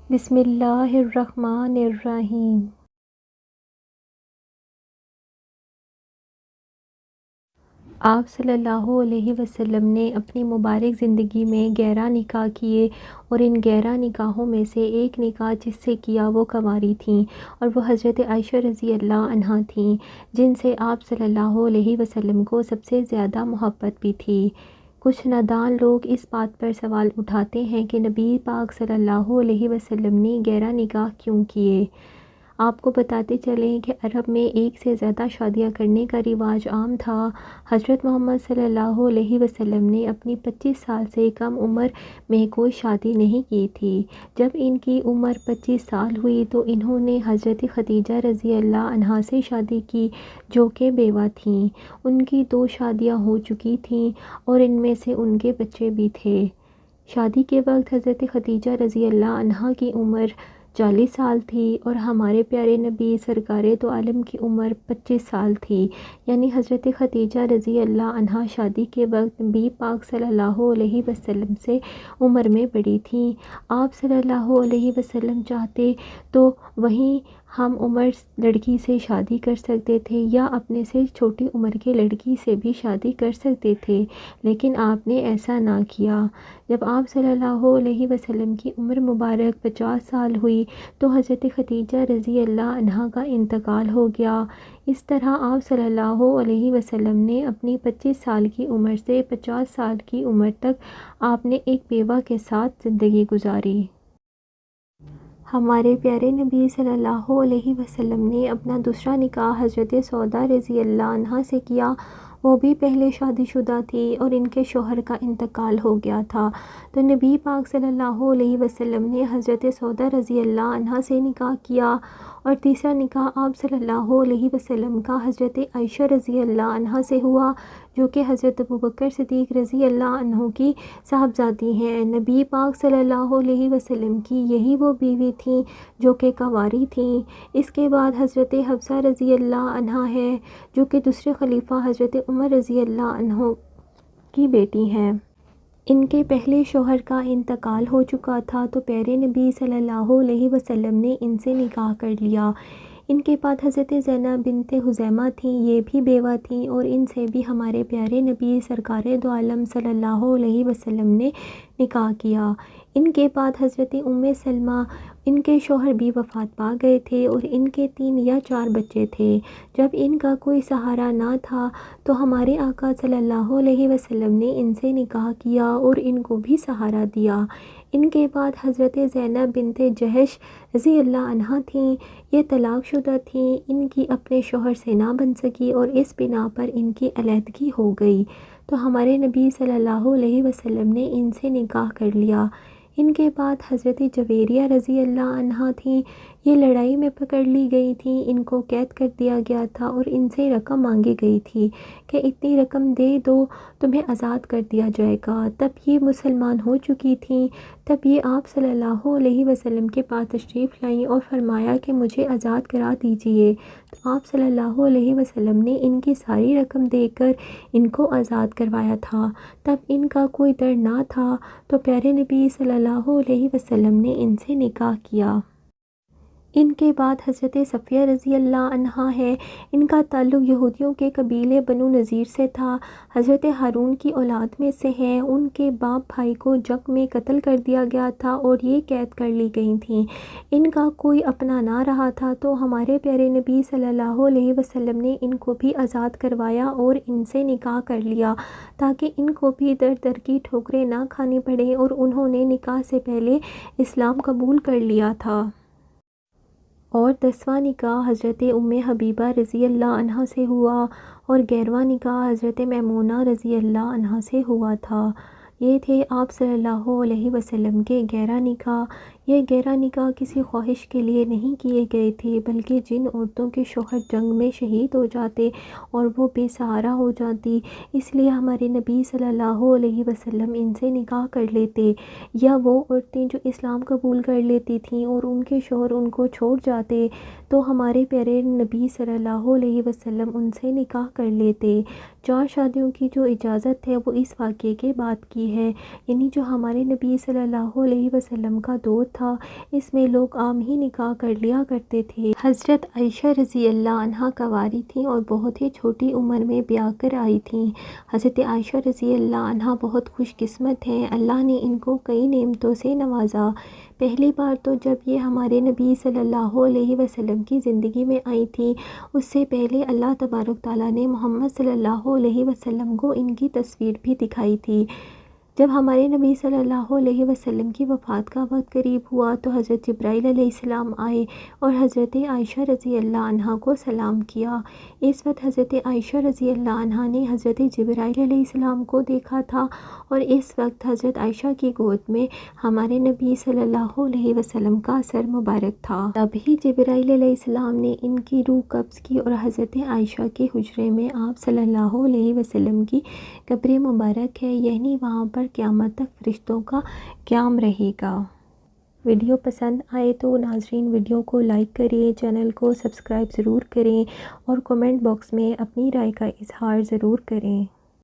بسم اللہ الرحمن الرحیم۔ آپ صلی اللہ علیہ وسلم نے اپنی مبارک زندگی میں 11 نکاح کیے، اور ان 11 نکاحوں میں سے ایک نکاح جس سے کیا وہ کنواری تھیں، اور وہ حضرت عائشہ رضی اللہ عنہا تھیں، جن سے آپ صلی اللہ علیہ وسلم کو سب سے زیادہ محبت بھی تھی۔ کچھ نادان لوگ اس بات پر سوال اٹھاتے ہیں کہ نبی پاک صلی اللہ علیہ وسلم نے 11 نکاح کیوں کیے۔ آپ کو بتاتے چلیں کہ عرب میں ایک سے زیادہ شادیاں کرنے کا رواج عام تھا۔ حضرت محمد صلی اللہ علیہ وسلم نے اپنی 25 سال سے کم عمر میں کوئی شادی نہیں کی تھی۔ جب ان کی عمر 25 سال ہوئی تو انہوں نے حضرت خدیجہ رضی اللہ عنہا سے شادی کی، جو کہ بیوہ تھیں۔ ان کی 2 شادیاں ہو چکی تھیں اور ان میں سے ان کے بچے بھی تھے۔ شادی کے وقت حضرت خدیجہ رضی اللہ عنہا کی عمر 40 سال تھی اور ہمارے پیارے نبی سرکار دو عالم کی عمر 25 سال تھی، یعنی حضرت خدیجہ رضی اللہ عنہا شادی کے وقت نبی پاک صلی اللہ علیہ وسلم سے عمر میں بڑی تھیں۔ آپ صلی اللہ علیہ وسلم چاہتے تو وہیں ہم عمر لڑکی سے شادی کر سکتے تھے یا اپنے سے چھوٹی عمر کے لڑکی سے بھی شادی کر سکتے تھے، لیکن آپ نے ایسا نہ کیا۔ جب آپ صلی اللہ علیہ وسلم کی عمر مبارک 50 سال ہوئی تو حضرت خدیجہ رضی اللہ عنہا کا انتقال ہو گیا۔ اس طرح آپ صلی اللہ علیہ وسلم نے اپنی 25 سال کی عمر سے 50 سال کی عمر تک آپ نے ایک بیوہ کے ساتھ زندگی گزاری۔ ہمارے پیارے نبی صلی اللہ علیہ وسلم نے اپنا دوسرا نکاح حضرت سودا رضی اللہ عنہا سے کیا۔ وہ بھی پہلے شادی شدہ تھی اور ان کے شوہر کا انتقال ہو گیا تھا، تو نبی پاک صلی اللہ علیہ وسلم نے حضرت سودا رضی اللہ عنہا سے نکاح کیا، اور تیسرا نکاح آپ صلی اللہ علیہ وسلم کا حضرت عائشہ رضی اللہ عنہا سے ہوا، جو کہ حضرت ابوبکر صدیق رضی اللہ عنہ کی صاحبزادی ہیں۔ نبی پاک صلی اللہ علیہ وسلم کی یہی وہ بیوی تھیں جو کہ کنواری تھیں۔ اس کے بعد حضرت حفصہ رضی اللہ عنہا ہے، جو کہ دوسرے خلیفہ حضرت عمر رضی اللہ عنہ کی بیٹی ہیں۔ ان کے پہلے شوہر کا انتقال ہو چکا تھا تو پیارے نبی صلی اللہ علیہ وسلم نے ان سے نکاح کر لیا۔ ان کے بعد حضرت زینب بنت خزیمہ تھیں، یہ بھی بیوہ تھیں، اور ان سے بھی ہمارے پیارے نبی سرکار دو عالم صلی اللہ علیہ وسلم نے نکاح کیا۔ ان کے بعد حضرت ام سلمہ، ان کے شوہر بھی وفات پا گئے تھے اور ان کے 3 یا 4 بچے تھے۔ جب ان کا کوئی سہارا نہ تھا تو ہمارے آقا صلی اللہ علیہ وسلم نے ان سے نکاح کیا اور ان کو بھی سہارا دیا۔ ان کے بعد حضرت زینب بنت جحش رضی اللہ عنہا تھیں، یہ طلاق شدہ تھیں، ان کی اپنے شوہر سے نہ بن سکی اور اس بنا پر ان کی علیحدگی ہو گئی، تو ہمارے نبی صلی اللہ علیہ وسلم نے ان سے نکاح کر لیا۔ ان کے بعد حضرت جویریہ رضی اللہ عنہا تھیں، یہ لڑائی میں پکڑ لی گئی تھیں، ان کو قید کر دیا گیا تھا اور ان سے رقم مانگی گئی تھی کہ اتنی رقم دے دو تمہیں آزاد کر دیا جائے گا۔ تب یہ مسلمان ہو چکی تھیں، تب یہ آپ صلی اللہ علیہ وسلم کے پاس تشریف لائیں اور فرمایا کہ مجھے آزاد کرا دیجئے، تو آپ صلی اللہ علیہ وسلم نے ان کی ساری رقم دے کر ان کو آزاد کروایا تھا۔ تب ان کا کوئی در نہ تھا تو پیارے نبی صلی اللہ علیہ وسلم نے ان سے نکاح کیا۔ ان کے بعد حضرت صفیہ رضی اللہ عنہا ہے، ان کا تعلق یہودیوں کے قبیلے بنو نذیر سے تھا، حضرت ہارون کی اولاد میں سے ہیں۔ ان کے باپ بھائی کو جنگ میں قتل کر دیا گیا تھا اور یہ قید کر لی گئی تھیں۔ ان کا کوئی اپنا نہ رہا تھا تو ہمارے پیارے نبی صلی اللہ علیہ وسلم نے ان کو بھی آزاد کروایا اور ان سے نکاح کر لیا، تاکہ ان کو بھی در در کی ٹھوکریں نہ کھانی پڑیں، اور انہوں نے نکاح سے پہلے اسلام قبول کر لیا تھا۔ اور 10واں نکاح حضرت ام حبیبہ رضی اللہ عنہا سے ہوا، اور 11واں نکاح حضرت میمونہ رضی اللہ عنہا سے ہوا تھا۔ یہ تھے آپ صلی اللہ علیہ وسلم کے 11 نکاح۔ یہ 11 نکاح کسی خواہش کے لیے نہیں کیے گئے تھے، بلکہ جن عورتوں کے شوہر جنگ میں شہید ہو جاتے اور وہ بے سہارا ہو جاتی، اس لیے ہمارے نبی صلی اللہ علیہ وسلم ان سے نکاح کر لیتے، یا وہ عورتیں جو اسلام قبول کر لیتی تھیں اور ان کے شوہر ان کو چھوڑ جاتے تو ہمارے پیارے نبی صلی اللہ علیہ وسلم ان سے نکاح کر لیتے۔ 4 شادیوں کی جو اجازت ہے وہ اس واقعے کے بعد کی ہے، یعنی جو ہمارے نبی صلی اللہ علیہ وسلم کا دور تھا اس میں لوگ عام ہی نکاح کر لیا کرتے تھے۔ حضرت عائشہ رضی اللہ عنہا کنواری تھیں اور بہت ہی چھوٹی عمر میں بیاہ کر آئی تھیں۔ حضرت عائشہ رضی اللہ عنہا بہت خوش قسمت ہیں، اللہ نے ان کو کئی نعمتوں سے نوازا۔ پہلی بار تو جب یہ ہمارے نبی صلی اللہ علیہ وسلم کی زندگی میں آئی تھی، اس سے پہلے اللہ تبارک تعالیٰ نے محمد صلی اللہ علیہ وسلم کو ان کی تصویر بھی دکھائی تھی۔ جب ہمارے نبی صلی اللہ علیہ وسلم کی وفات کا وقت قریب ہوا تو حضرت جبرائیل علیہ السلام آئے اور حضرت عائشہ رضی اللہ عنہا کو سلام کیا۔ اس وقت حضرت عائشہ رضی اللہ عنہا نے حضرت جبرائیل علیہ السلام کو دیکھا تھا، اور اس وقت حضرت عائشہ کی گود میں ہمارے نبی صلی اللہ علیہ وسلم کا سر مبارک تھا۔ تبھی جبرائیل علیہ السلام نے ان کی روح قبض کی اور حضرت عائشہ کے حجرے میں آپ صلی اللہ علیہ وسلم کی قبر مبارک ہے، یعنی وہاں پر قیامت تک فرشتوں کا قیام رہے گا۔ ویڈیو پسند آئے تو ناظرین ویڈیو کو لائک کریں، چینل کو سبسکرائب ضرور کریں اور کمنٹ باکس میں اپنی رائے کا اظہار ضرور کریں۔